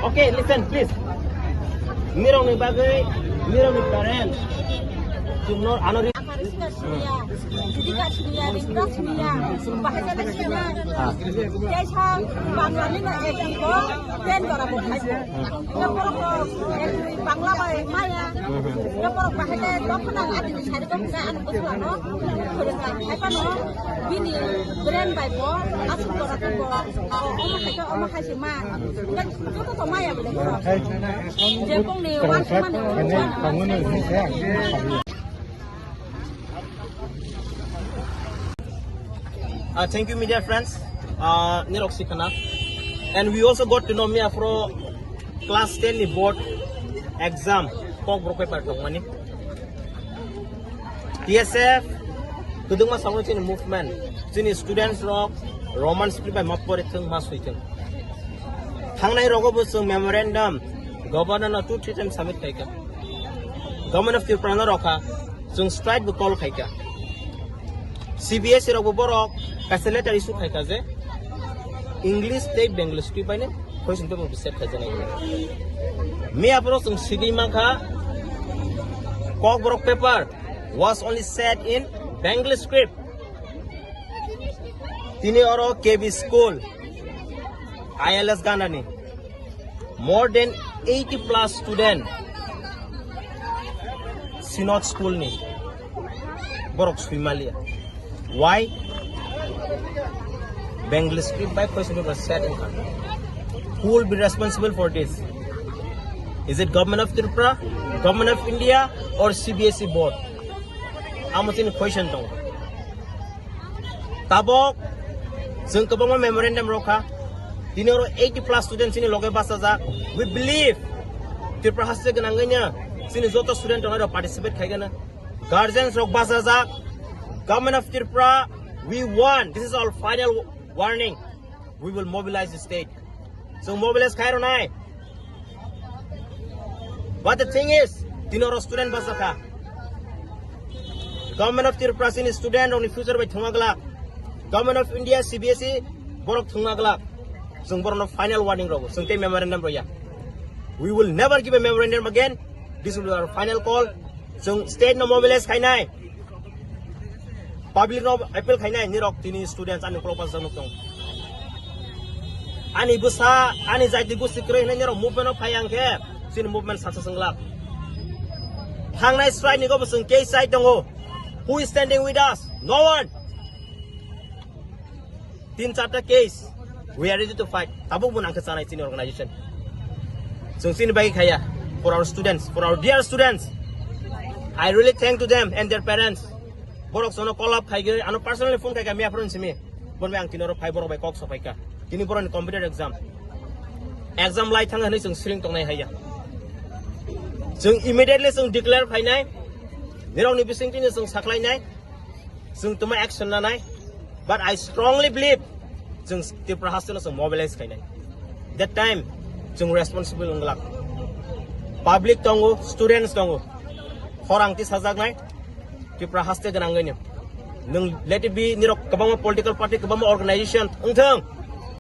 Okay, listen, please. Mirong ni bagai, mirong ni parents. Jumno anori. Jadi kat sini ada beras sini bahasa dah siapa? Dia sah bangla ni nak jadi ko, ten orang bukan. Dia orang bangla baik maya. Dia orang bahasa doktor ada di sana tu bukan anak besar no. Kalau apa no, bini brand baik ko, asal orang tu ko. Oma kasih mah. Kan itu tu maya boleh ko. Jadi kong ni wan mana? Thank you, media friends. Nirok Sikana. And we also got to know me from class 10 ni board exam. Kok bro paper tong mani. TSF. Tudung mas sama cini movement. Cini students rock. Roman script by mapor itong mas itong. Hang nai rogo busung memorandum. Governor na 2-3 times submit kaika. Government of Tripura roka. Sung strike bukol kaika. CBSE rogo borok. Facilitator issue khai kaje English state Bengali script by ne question paper set kaje na me apro sung sigima kha kok borok paper was only set in Bengali script tini oro KB school ILS Gandani more than 80 plus student Synod school ni borok Himalaya why Bengali script by question paper set in country. Who will be responsible for this? Is it government of Tripura, government of India, or CBSE board? I'm asking question dong. Tabok, jeng kebang memorandum roka. Dini oro 80 plus students ini logai bahasa jak. We believe Tripura has taken anganya. Sini zoto student dong ada participate kaya na. Guardians rok bahasa jak. Government of Tripura, we want. This is our final warning. We will mobilize the state. So mobilize Cairo nai. But the thing is, tinoro student basaka. Government of Tripura sini student on the future by thungagla. Government of India CBSE borok thungagla. Sung borok final warning rogo. Sung te memorandum roya. We will never give a memorandum again. This will be our final call. Sung state no mobilize kai nai. Public no appeal khai nai nirok tini students ani proposal sanuk tong ani busa ani jaiti busi krei nai nirok movement of phayang ke sin movement sa sanglak hang nai strike ni go busung ke side dongo who is standing with us no one tin chapter case we are ready to fight tabuk bunang ke sanai sin organization so sin bagi khaya for our students for our dear students I really thank to them and their parents borok sono call up khai ge ano personally phone kai ka me apron simi bon me ang tinoro phai borok bai kok so phai ka tini boron computer exam lai thang hanai sung string tong nai haya sung immediately sung declare phai nai nirong ni bising tini sung saklai nai sung tuma action na nai but I strongly believe sung Tripura hasna sung mobilize khai nai that time sung responsible unglak public tongo students tongo horang ti sajak nai Tripura haste gananganya. Nung let it be nirok kabang political party kabang organization. Ungthang